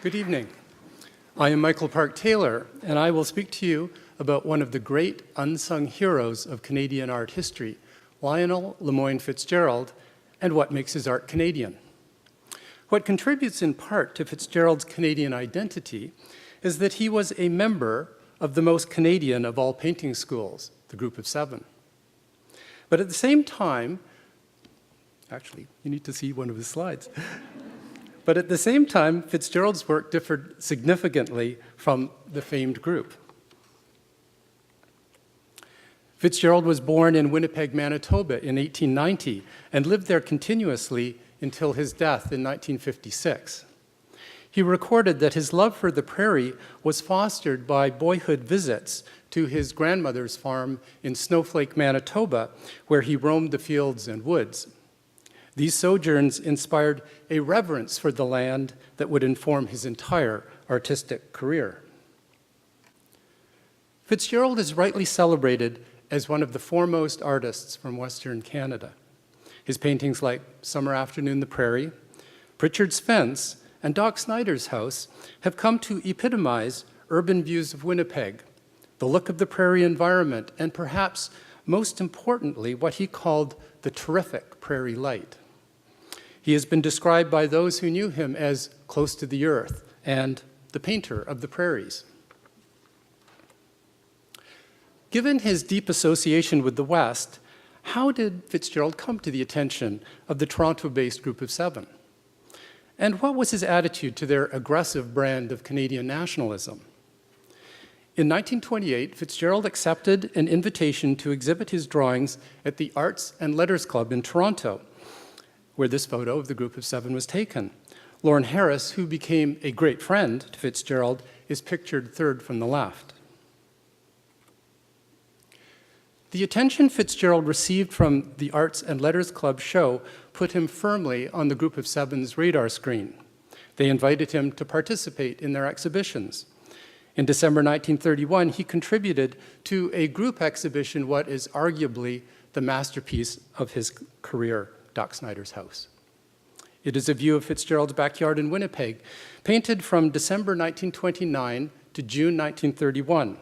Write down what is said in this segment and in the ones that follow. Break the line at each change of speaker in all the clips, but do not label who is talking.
Good evening. I am Michael Park Taylor, and I will speak to you about one of the great unsung heroes of Canadian art history, Lionel Lemoyne Fitzgerald, and what makes his art Canadian. What contributes in part to Fitzgerald's Canadian identity is that he was a member of the most Canadian of all painting schools, the Group of Seven. But at the same time, actually, you need to see one of his slides. But at the same time, Fitzgerald's work differed significantly from the famed group. Fitzgerald was born in Winnipeg, Manitoba in 1890 and lived there continuously until his death in 1956. He recorded that his love for the prairie was fostered by boyhood visits to his grandmother's farm in Snowflake, Manitoba, where he roamed the fields and woods. These sojourns inspired a reverence for the land that would inform his entire artistic career. Fitzgerald is rightly celebrated as one of the foremost artists from Western Canada. His paintings like Summer Afternoon, the Prairie, Pritchard's Fence, and Doc Snyder's House have come to epitomize urban views of Winnipeg, the look of the prairie environment, and perhaps most importantly, what he called the terrific prairie light. He has been described by those who knew him as close to the earth and the painter of the prairies. Given his deep association with the West, how did Fitzgerald come to the attention of the Toronto-based Group of Seven? And what was his attitude to their aggressive brand of Canadian nationalism? In 1928, Fitzgerald accepted an invitation to exhibit his drawings at the Arts and Letters Club in Toronto, where this photo of the Group of Seven was taken. Lorne Harris, who became a great friend to Fitzgerald, is pictured third from the left. The attention Fitzgerald received from the Arts and Letters Club show put him firmly on the Group of Seven's radar screen. They invited him to participate in their exhibitions. In December 1931, he contributed to a group exhibition, what is arguably the masterpiece of his career, Doc Snyder's House. It is a view of Fitzgerald's backyard in Winnipeg, painted from December 1929 to June 1931.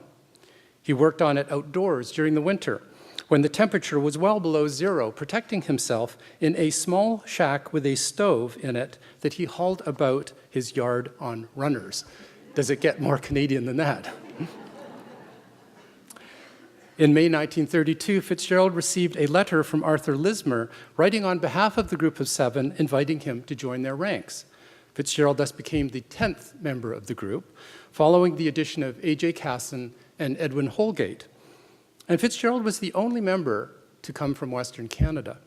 He worked on it outdoors during the winter, when the temperature was well below zero, protecting himself in a small shack with a stove in it that he hauled about his yard on runners. Does it get more Canadian than that? In May 1932, Fitzgerald received a letter from Arthur Lismer writing on behalf of the Group of Seven, inviting him to join their ranks. Fitzgerald thus became the 10th member of the group, following the addition of A.J. Casson and Edwin Holgate. And Fitzgerald was the only member to come from Western Canada.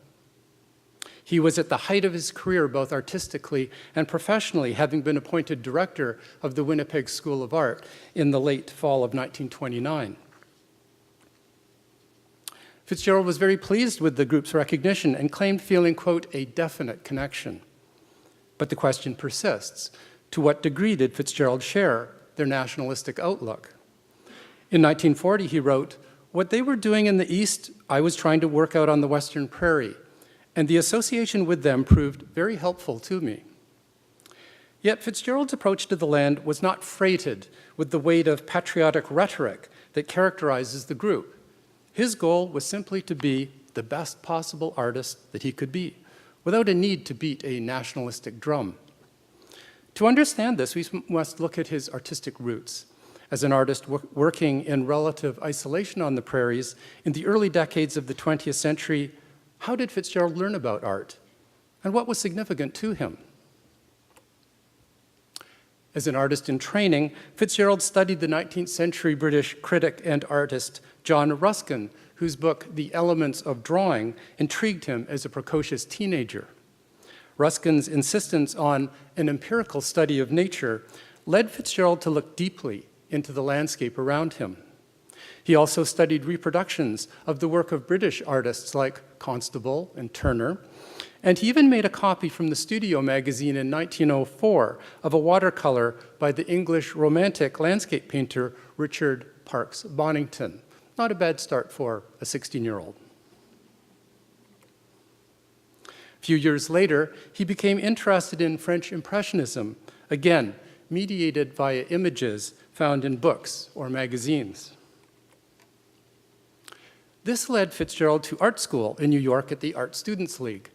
He was at the height of his career, both artistically and professionally, having been appointed director of the Winnipeg School of Art in the late fall of 1929. Fitzgerald was very pleased with the group's recognition and claimed feeling, quote, a definite connection. But the question persists. To what degree did Fitzgerald share their nationalistic outlook? In 1940, he wrote, "What they were doing in the East, I was trying to work out on the Western Prairie, and the association with them proved very helpful to me." Yet Fitzgerald's approach to the land was not freighted with the weight of patriotic rhetoric that characterizes the group. His goal was simply to be the best possible artist that he could be, without a need to beat a nationalistic drum. To understand this, we must look at his artistic roots. As an artist working in relative isolation on the prairies in the early decades of the 20th century, how did Fitzgerald learn about art? And what was significant to him? As an artist in training, Fitzgerald studied the 19th century British critic and artist John Ruskin, whose book, The Elements of Drawing, intrigued him as a precocious teenager. Ruskin's insistence on an empirical study of nature led Fitzgerald to look deeply into the landscape around him. He also studied reproductions of the work of British artists like Constable and Turner, and he even made a copy from the Studio magazine in 1904 of a watercolor by the English Romantic landscape painter Richard Parkes Bonington. Not a bad start for a 16-year-old. A few years later, he became interested in French Impressionism, again, mediated via images found in books or magazines. This led Fitzgerald to art school in New York at the Art Students League.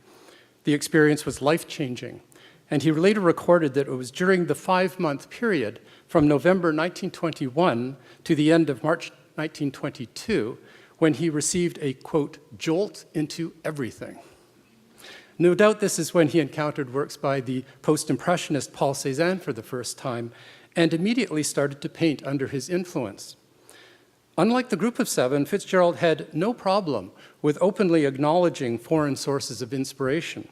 The experience was life-changing, and he later recorded that it was during the 5-month period from November 1921 to the end of March 1922 when he received a, quote, jolt into everything. No doubt this is when he encountered works by the post-impressionist Paul Cézanne for the first time and immediately started to paint under his influence. Unlike the Group of Seven, Fitzgerald had no problem with openly acknowledging foreign sources of inspiration.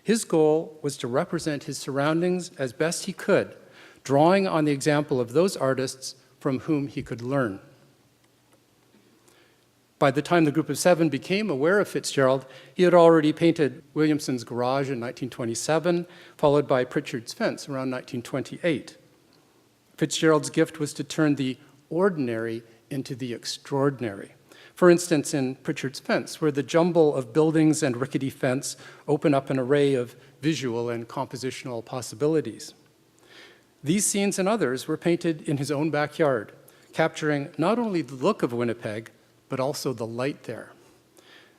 His goal was to represent his surroundings as best he could, drawing on the example of those artists from whom he could learn. By the time the Group of Seven became aware of Fitzgerald, he had already painted Williamson's Garage in 1927, followed by Pritchard's Fence around 1928. Fitzgerald's gift was to turn the ordinary into the extraordinary. For instance, in Pritchard's Fence, where the jumble of buildings and rickety fence open up an array of visual and compositional possibilities. These scenes and others were painted in his own backyard, capturing not only the look of Winnipeg, but also the light there.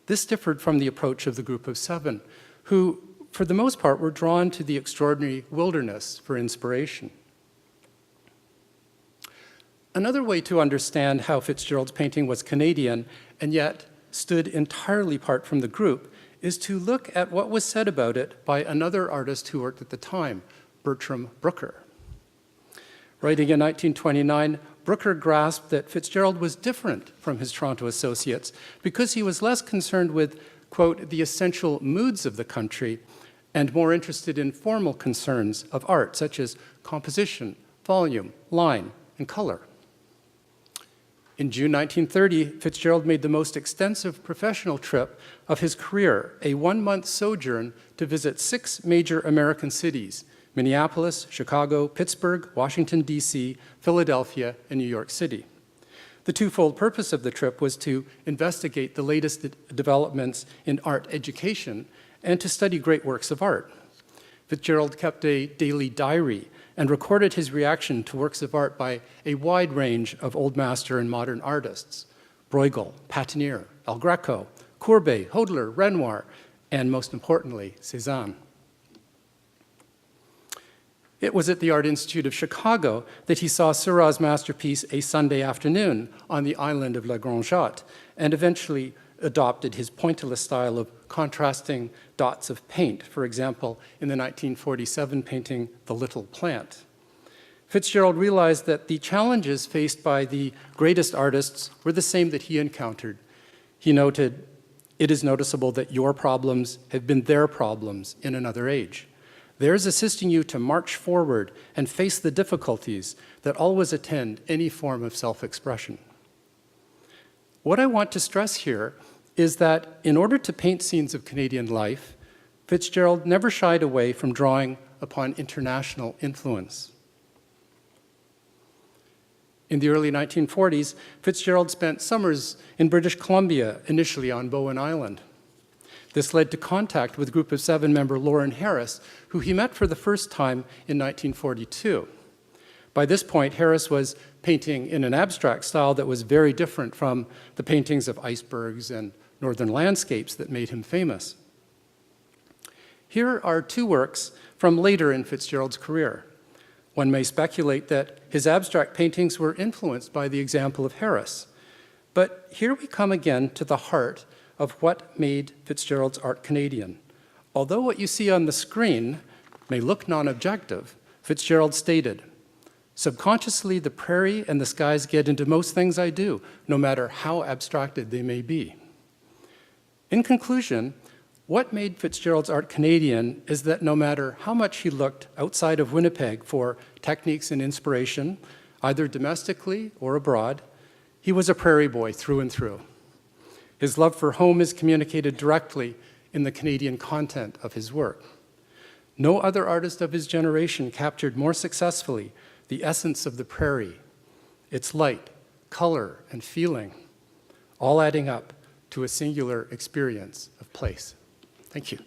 This differed from the approach of the Group of Seven, who, for the most part, were drawn to the extraordinary wilderness for inspiration. Another way to understand how Fitzgerald's painting was Canadian and yet stood entirely apart from the group is to look at what was said about it by another artist who worked at the time, Bertram Brooker. Writing in 1929, Brooker grasped that Fitzgerald was different from his Toronto associates because he was less concerned with, quote, the essential moods of the country and more interested in formal concerns of art, such as composition, volume, line, and color. In June 1930, Fitzgerald made the most extensive professional trip of his career, a 1-month sojourn to visit 6 major American cities: Minneapolis, Chicago, Pittsburgh, Washington, D.C., Philadelphia, and New York City. The twofold purpose of the trip was to investigate the latest developments in art education and to study great works of art. Fitzgerald kept a daily diary and recorded his reaction to works of art by a wide range of Old Master and modern artists: Bruegel, Patinier, El Greco, Courbet, Hodler, Renoir, and most importantly, Cézanne. It was at the Art Institute of Chicago that he saw Seurat's masterpiece, A Sunday Afternoon, on the island of La Grande Jatte, and eventually adopted his pointillist style of contrasting dots of paint, for example, in the 1947 painting, The Little Plant. Fitzgerald realized that the challenges faced by the greatest artists were the same that he encountered. He noted, "It is noticeable that your problems have been their problems in another age. Theirs assisting you to march forward and face the difficulties that always attend any form of self-expression." What I want to stress here is that in order to paint scenes of Canadian life, Fitzgerald never shied away from drawing upon international influence. In the early 1940s, Fitzgerald spent summers in British Columbia, initially on Bowen Island. This led to contact with Group of Seven member Lawren Harris, who he met for the first time in 1942. By this point, Harris was painting in an abstract style that was very different from the paintings of icebergs and northern landscapes that made him famous. Here are 2 works from later in Fitzgerald's career. One may speculate that his abstract paintings were influenced by the example of Harris. But here we come again to the heart of what made Fitzgerald's art Canadian. Although what you see on the screen may look non-objective, Fitzgerald stated, "Subconsciously, the prairie and the skies get into most things I do, no matter how abstracted they may be." In conclusion, what made Fitzgerald's art Canadian is that no matter how much he looked outside of Winnipeg for techniques and inspiration, either domestically or abroad, he was a prairie boy through and through. His love for home is communicated directly in the Canadian content of his work. No other artist of his generation captured more successfully the essence of the prairie, its light, color, and feeling, all adding up to a singular experience of place. Thank you.